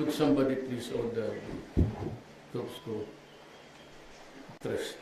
Could somebody please order the troops to rest?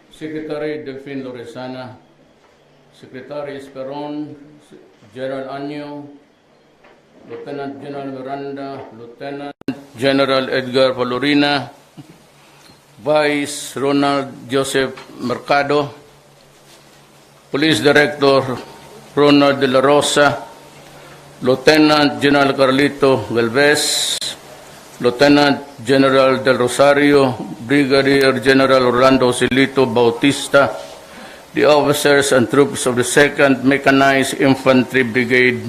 Secretary Delphine Loresana, Secretary Esperon, General Anyo, Lieutenant General Miranda, Lieutenant General Edgar Valorina, Vice Ronald Joseph Mercado, Police Director Ronald de la Rosa, Lieutenant General Carlito Galvez, Lieutenant General Del Rosario, Brigadier General Orlando Silito Bautista, the officers and troops of the 2nd Mechanized Infantry Brigade,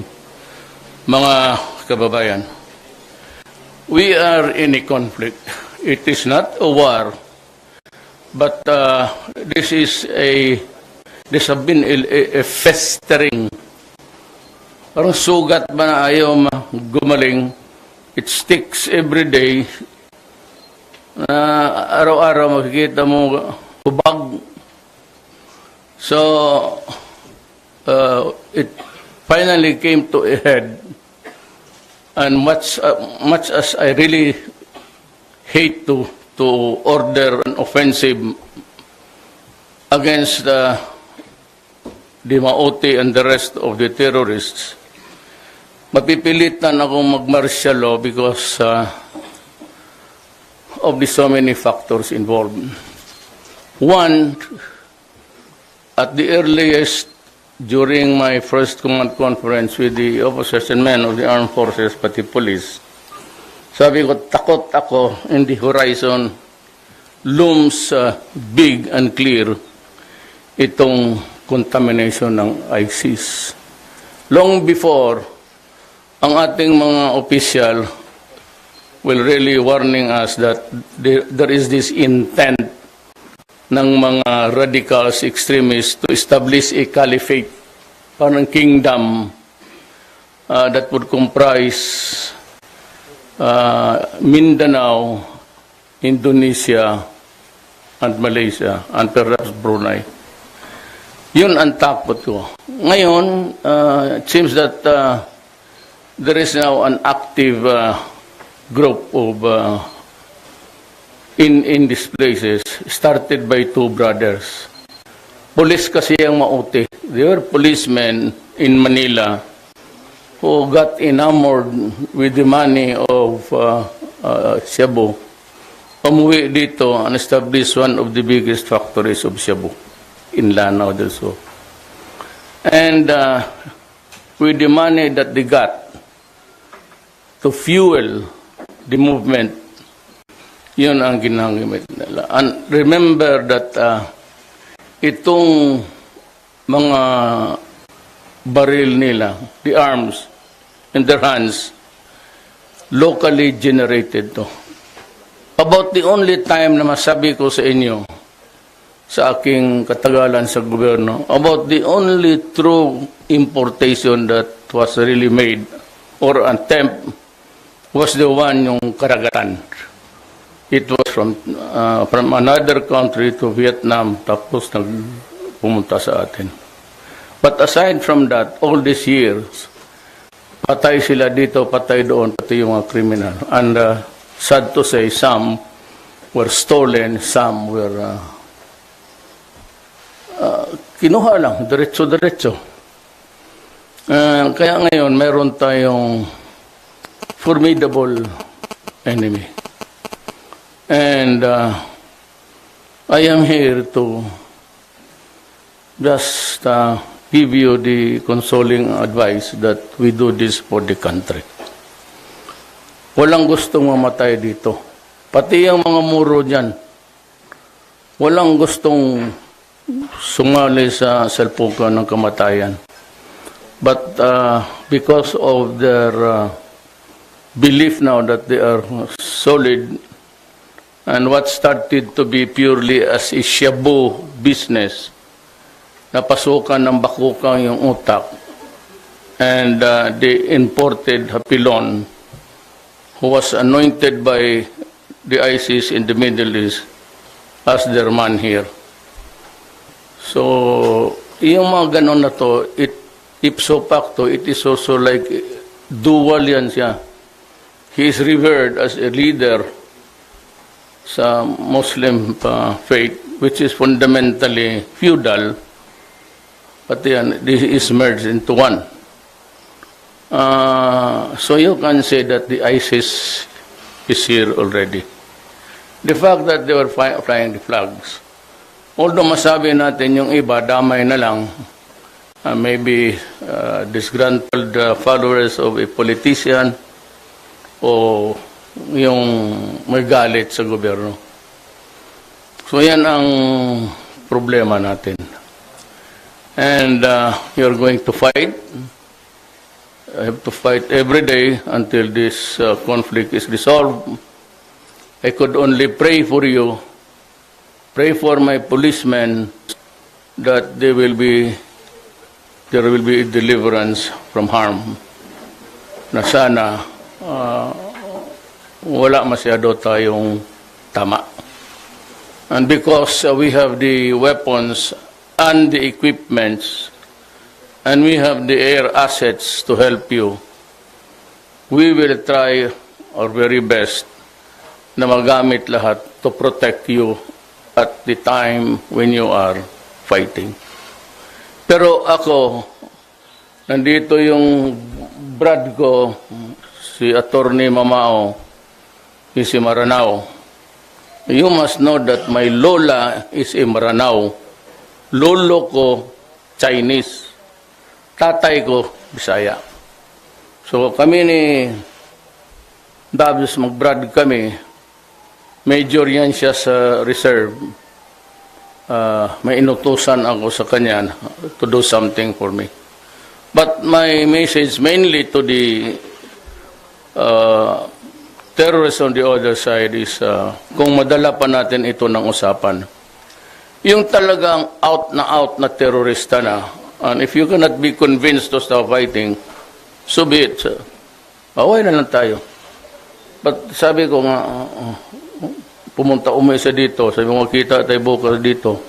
mga kababayan. We are in a conflict. It is not a war, but this has been a festering. Parang sugat ba na ayaw gumaling? It sticks every day. Araw-araw makikita mo hubag. So, it finally came to a head. And much as I really hate to order an offensive against the Maote and the rest of the terrorists, mapipilitan akong mag-martial law because of the so many factors involved. One, at the earliest, during my first command conference with the officers and men of the armed forces, pati police, sabi ko, takot ako in the horizon looms big and clear itong contamination ng ISIS. Long before, ang ating mga official will really warning us that there is this intent ng mga radicals, extremists to establish a caliphate, parang kingdom that would comprise Mindanao, Indonesia, and Malaysia, and perhaps Brunei. Yun ang takot ko. Ngayon, it seems that there is now an active group of in these places, started by two brothers. Police kasi ang Maote. They were policemen in Manila who got enamored with the money of Cebu. Umuwi dito and established one of the biggest factories of Cebu in Lanao del Sur. And with the money that they got to fuel the movement, yun ang ginamit nila. And remember that itong mga baril nila, the arms in their hands, locally generated to. About the only time na masabi ko sa inyo, sa aking katagalan sa gobyerno, about the only true importation that was really made or attempt was the one yung karagatan. It was from another country to Vietnam, tapos pumunta sa atin. But aside from that, all these years, patay sila dito, patay doon, pati yung mga criminal. And sad to say, some were stolen, some were kinuha lang, diretso-diretso. Kaya ngayon, meron tayong formidable enemy. And I am here to just give you the consoling advice that we do this for the country. Walang gustong mamatay dito. Pati ang mga muro dyan, walang gustong sumali sa salpukan ng kamatayan. But because of their belief now that they are solid, and what started to be purely as a shabu business, napasukan ng bakukang yung utak, and they imported Hapilon, who was anointed by the ISIS in the Middle East as their man here. So, yung mga ganon na to, ipso facto, it is also like dual yan siya. He is revered as a leader sa Muslim faith, which is fundamentally feudal, but yan, this is merged into one. So you can say that the ISIS is here already. The fact that they were flying the flags, although masabi natin yung iba, damay na lang, maybe disgruntled followers of a politician o yung may galit sa gobyerno. So yan ang problema natin. And you're going to fight. I have to fight every day until this conflict is resolved. I could only pray for you, pray for my policemen that there will be a deliverance from harm. Na sana wala masyado tayong tama. And because we have the weapons and the equipments, and we have the air assets to help you, we will try our very best na magamit lahat to protect you at the time when you are fighting. Pero ako, nandito yung brad ko, si Attorney Mamao, si Maranao. You must know that my lola is a Maranao. Lolo ko, Chinese. Tatay ko, Bisaya. So kami ni Dabs, mag-brad kami. Major yan siya sa reserve. May inutusan ako sa kanya to do something for me. But my message mainly to the terrorists on the other side is kung madala pa natin ito ng usapan. Yung talagang out na terrorista na, and if you cannot be convinced to stop fighting, so be it. Away na lang tayo. But sabi ko nga, pumunta umisa dito, sabi mo, kita tayo bukas dito,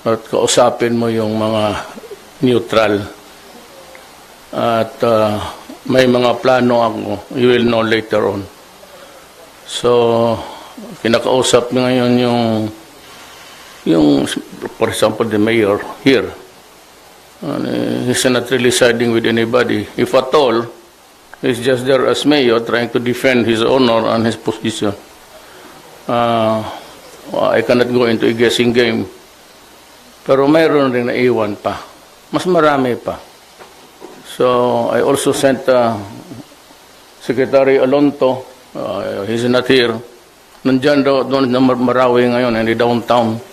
at kausapin mo yung mga neutral. At may mga plano ako, you will know later on. So, kinakausap ngayon yung for example, the mayor here. He's not really siding with anybody. If at all, he's just there as mayor trying to defend his honor and his position. I cannot go into a guessing game. Pero mayroon rin na iwan pa. Mas marami pa. So, I also sent Secretary Alonto. He's not here. Nandyan doon na Marawi ngayon, hindi downtown.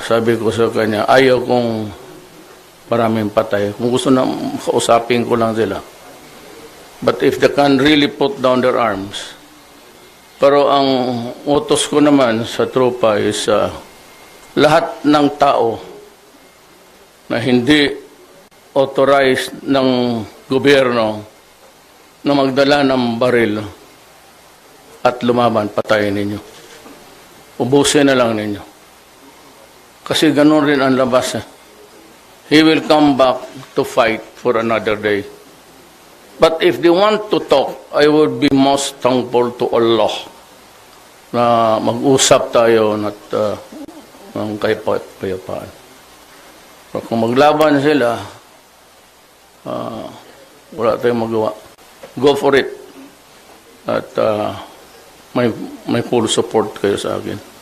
Sabi ko sa kanya, ayaw kong maraming patay. Kung gusto na, kausapin ko lang sila. But if they can really put down their arms. Pero ang utos ko naman sa tropa is lahat ng tao na hindi authorized ng gobyerno na magdala ng baril at lumaban, patayin ninyo. Ubusin na lang ninyo. Kasi ganun rin ang labas. He will come back to fight for another day. But if they want to talk, I would be most thankful to Allah na mag-usap tayo at ng kayapaan. So, kung maglaban sila, wala tayong magawa. Go for it. At may full support kayo sa akin.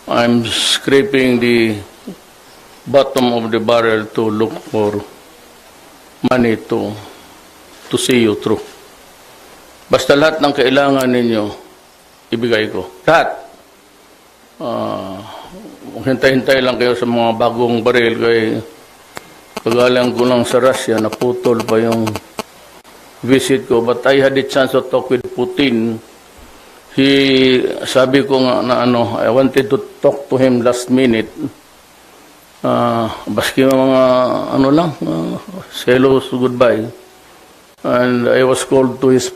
I'm scraping the bottom of the barrel to look for money to see you through. Basta lahat ng kailangan ninyo, ibigay ko. Lahat. Hintay-hintay lang kayo sa mga bagong baril kay kagalang ko lang sa Russia, naputol pa yung visit ko. But I had the chance to talk with Putin. Sabi ko nga na I wanted to talk to him last minute. Baski mga lang, hello, goodbye. And I was called to his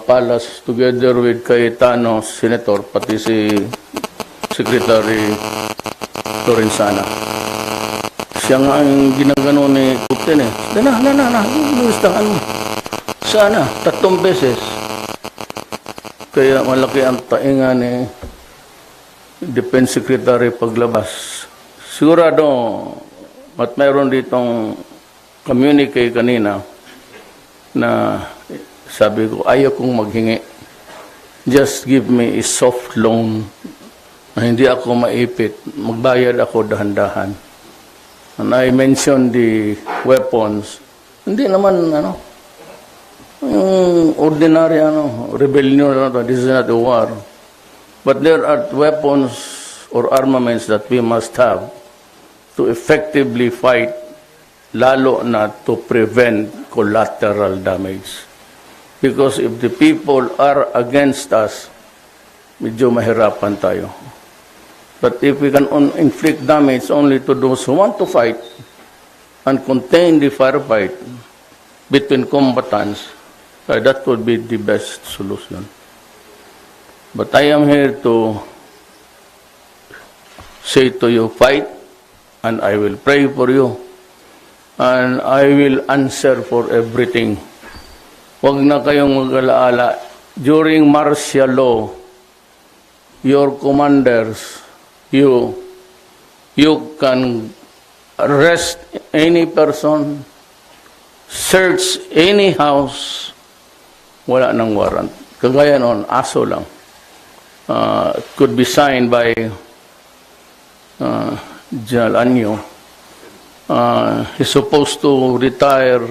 palace together with Cayetano, Senator, pati si Secretary Lorenzana. Siya nga ang ginagano ni Putin eh. Gustahan mo. Sana, 3 beses. Kaya malaki ang tainga ni Defense Secretary paglabas. Sigurado, at mayroon ditong communique kanina na sabi ko, ayaw kong maghingi. Just give me a soft loan na hindi ako maipit. Magbayad ako dahan-dahan. And I mentioned the weapons. Hindi naman, yung ordinary, rebellion, this is not a war. But there are weapons or armaments that we must have to effectively fight, lalo na to prevent collateral damage. Because if the people are against us, medyo mahirapan tayo. But if we can inflict damage only to those who want to fight and contain the firefight between combatants, that would be the best solution. But I am here to say to you, fight, and I will pray for you, and I will answer for everything. Huwag na kayong mag-alaala. During martial law, your commanders, you can arrest any person, search any house, wala nang warrant. Kagaya noon, aso lang. Could be signed by General Anyo. He's supposed to retire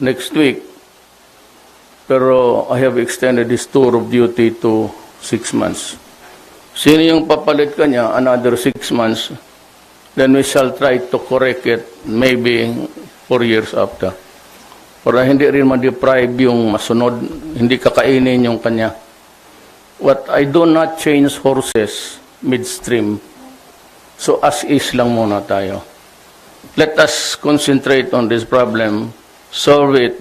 next week. Pero I have extended his tour of duty to 6 months. Sino yung papalit kanya? Another 6 months. Then we shall try to correct it maybe 4 years after. Para hindi rin ma-deprive yung masunod, hindi kakainin yung kanya. What I do not change horses midstream. So as is lang muna tayo. Let us concentrate on this problem, solve it,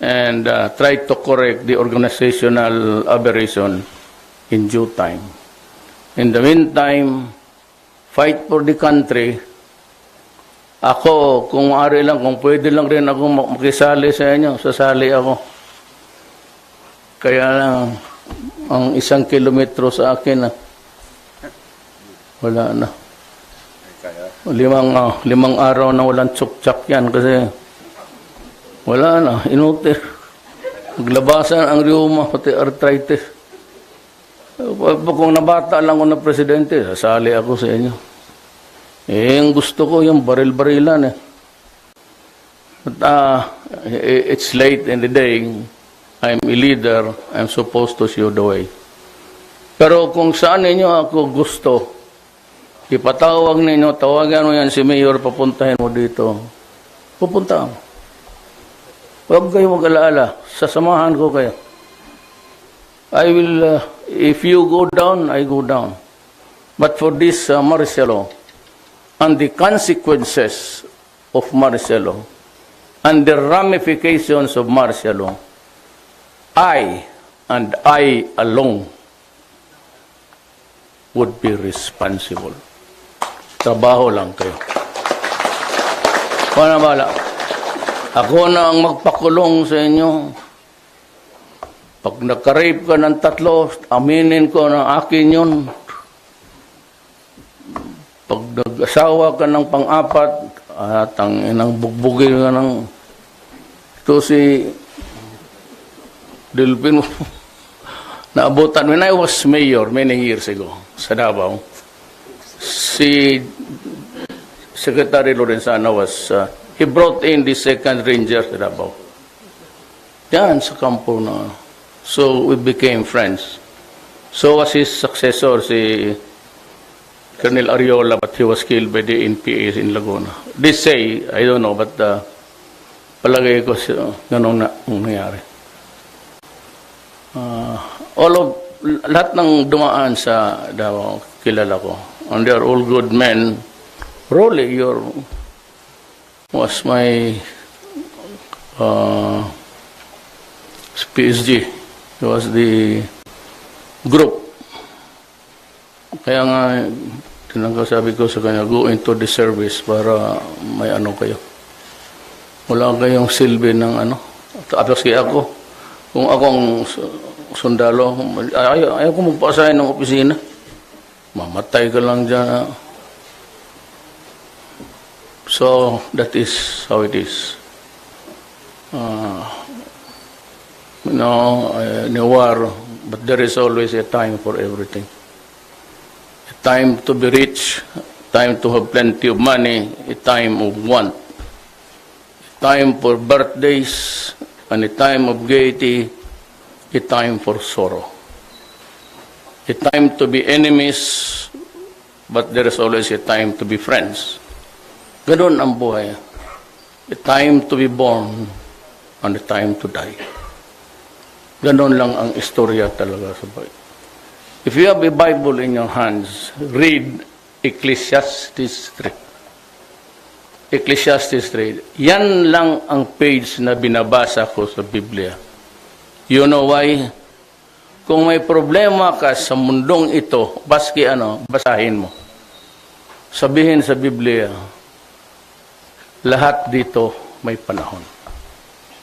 and try to correct the organizational aberration in due time. In the meantime, fight for the country. Ako, kung maaari lang, kung pwede lang rin ako makisali sa inyo, sasali ako. Kaya lang, ang 1 kilometro sa akin, wala na. 5 araw na walang tsuk-tsak yan kasi wala na, inutir. Maglabasan ang rheuma, pati arthritis. Kung nabata lang ako na presidente, sasali ako sa inyo. Ang gusto ko yung baril-barilan eh. But it's late in the day. I'm a leader. I'm supposed to show the way. Pero kung saan ninyo ako gusto, ipatawag ninyo, tawagan mo yan si Mayor, papuntahin mo dito. Pupunta mo. Huwag kayo mag-alaala. Sasamahan ko kayo. I will, if you go down, I go down. But for this martial law, and the consequences of martial law, and the ramifications of martial law, I, and I alone, would be responsible. Trabaho lang kayo. Bala. Ako na ang magpakulong sa inyo. Pag naka-rape ka ng 3, aminin ko na akin yun. Pag nag-asawa ka ng pang-4, inang bugbugin ka ng ito si Delpino. Naabutan. When I was mayor many years ago sa Davao, si Secretary Lorenzana was, he brought in the 2nd Ranger sa Davao. Yan sa kampo na. So we became friends. So was his successor, si Colonel Ariola, but he was killed by the NPA in Laguna. They say, I don't know, but palagay ko ganun na nangyari. Lahat ng dumaan sa Davao, kilala ko. And they are all good men. Rolly, was my PSG. He was the group Kaya nga, sabi ko sa kanya, go into the service para may ano kayo. Wala kayong silbi ng ano. Tapos kaya ako, kung akong sundalo, ayaw ko magpaasahin ng opisina. Mamatay ka lang dyan. So, that is how it is. In a war, but there is always a time for everything. A time to be rich, time to have plenty of money, a time of want. A time for birthdays, and a time of gaiety, a time for sorrow. A time to be enemies, but there is always a time to be friends. Ganun ang buhay. A time to be born, and a time to die. Ganon lang ang istorya talaga sa Bible. If you have a Bible in your hands, read Ecclesiastes 3. Ecclesiastes 3. Yan lang ang page na binabasa ko sa Biblia. You know why? Kung may problema ka sa mundong ito, basahin mo. Sabihin sa Biblia, lahat dito may panahon.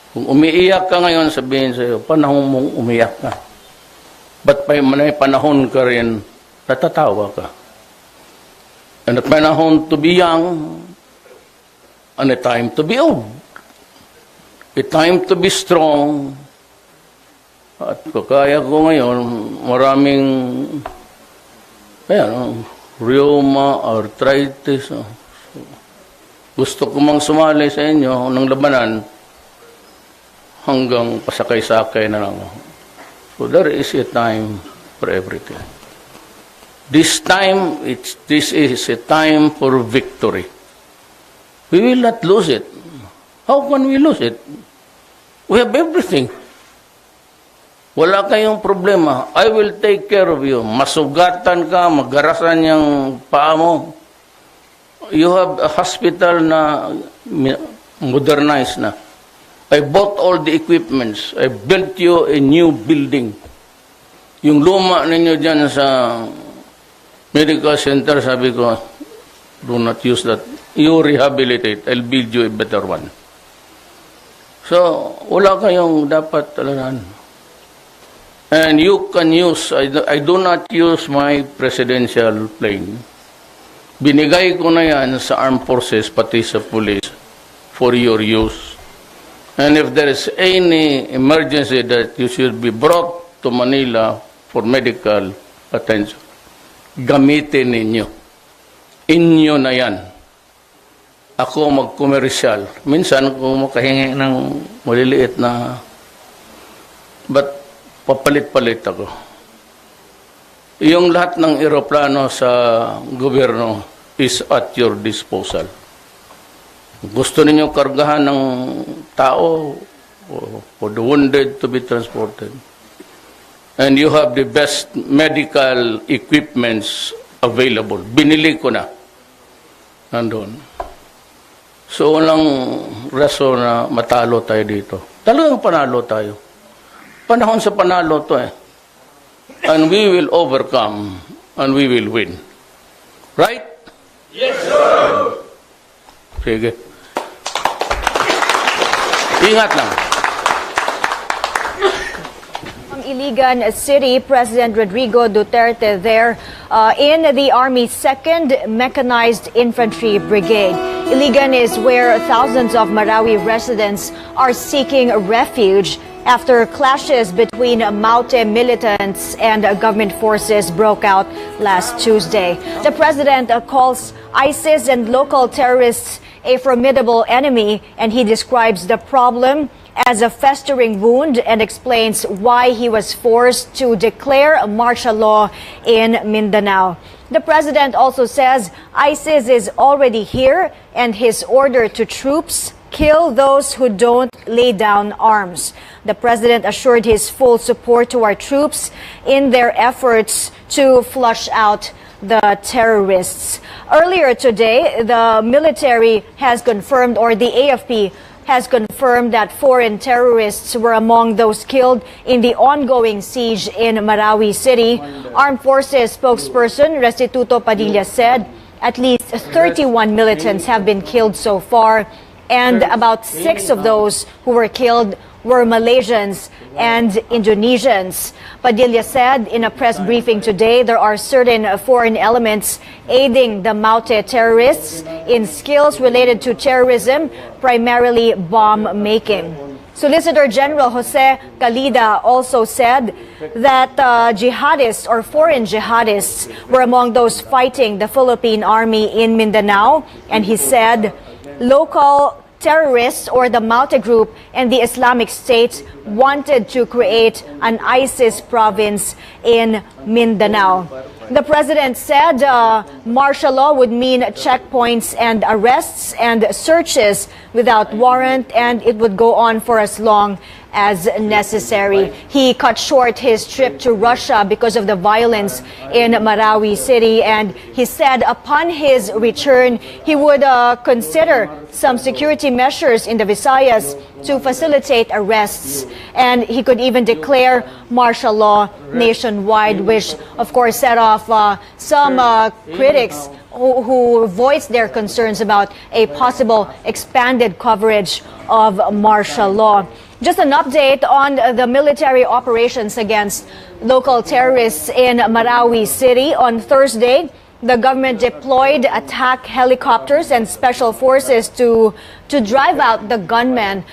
Kung umiiyak ka ngayon, sabihin sa iyo, panahon mong umiyak ka. Ba't may panahon ka rin, natatawa ka. And a panahon to be young, and a time to be old. A time to be strong. At kaya ko ngayon, maraming rheuma, arthritis. Gusto ko mang sumali sa inyo ng labanan, hanggang pasakay-sakay na lang. So there is a time for everything. This is a time for victory. We will not lose it. How can we lose it? We have everything. Wala kayong problema. I will take care of you. Masugatan ka, magarasan yung paa mo. You have a hospital na modernized na. I bought all the equipments. I built you a new building. Yung luma ninyo dyan sa medical center, sabi ko, do not use that. You rehabilitate. I'll build you a better one. So, wala kayong dapat talagaan. And you can use, I do not use my presidential plane. Binigay ko na yan sa armed forces, pati sa police, for your use. And if there is any emergency that you should be brought to Manila for medical attention, gamitin ninyo. Inyo na yan. Ako mag-commercial. Minsan, kung makahingi ng maliliit na, but papalit-palit ako. Yung lahat ng eroplano sa gobyerno is at your disposal. Gusto ninyo kargahan ng tao for the wounded to be transported. And you have the best medical equipments available. Binili ko na. Nandun. So, walang rason na matalo tayo dito. Talagang panalo tayo. Panahon sa panalo to eh. And we will overcome and we will win. Right? Yes, sir! Sige. Ingat lang. Iligan City, President Rodrigo Duterte there in the Army's 2nd Mechanized Infantry Brigade. Iligan is where thousands of Marawi residents are seeking refuge after clashes between Maute militants and government forces broke out last Tuesday. The president calls ISIS and local terrorists a formidable enemy, and he describes the problem as a festering wound and explains why he was forced to declare martial law in Mindanao. The president also says ISIS is already here, and his order to troops: kill those who don't lay down arms. The president assured his full support to our troops in their efforts to flush out the terrorists. Earlier today, the military has confirmed, or the AFP has confirmed that foreign terrorists were among those killed in the ongoing siege in Marawi City. Armed Forces spokesperson Restituto Padilla said at least 31 militants have been killed so far, and about 6 of those who were killed were Malaysians and Indonesians. Padilla said in a press briefing today there are certain foreign elements aiding the Maute terrorists in skills related to terrorism, primarily bomb making. Solicitor General Jose Calida also said that jihadists or foreign jihadists were among those fighting the Philippine Army in Mindanao, and he said local terrorists or the Maute group and the Islamic State wanted to create an ISIS province in Mindanao. The president said martial law would mean checkpoints and arrests and searches without warrant, and it would go on for as long as necessary. He cut short his trip to Russia because of the violence in Marawi City, and he said upon his return he would consider some security measures in the Visayas to facilitate arrests, and he could even declare martial law nationwide, which of course set off some critics who voiced their concerns about a possible expanded coverage of martial law. Just an update on the military operations against local terrorists in Marawi City. On Thursday, the government deployed attack helicopters and special forces to drive out the gunmen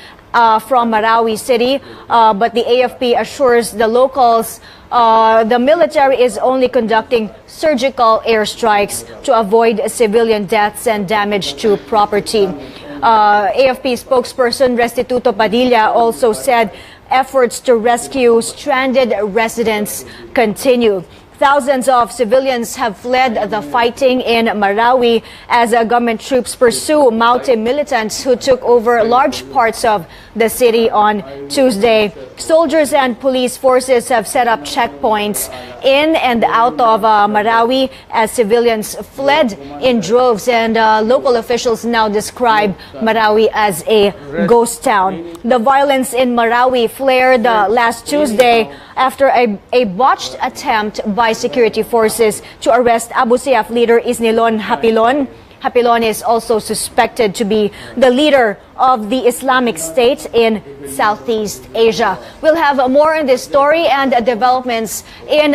from Marawi City, but the AFP assures the locals the military is only conducting surgical airstrikes to avoid civilian deaths and damage to property. AFP spokesperson Restituto Padilla also said efforts to rescue stranded residents continue. Thousands of civilians have fled the fighting in Marawi as government troops pursue Maute militants who took over large parts of the city on Tuesday. Soldiers and police forces have set up checkpoints in and out of Marawi as civilians fled in droves, and local officials now describe Marawi as a ghost town. The violence in Marawi flared last Tuesday after a botched attempt by security forces to arrest Abu Sayyaf leader Isnilon Hapilon. Hapilon is also suspected to be the leader of the Islamic State in Southeast Asia. We'll have more on this story and developments in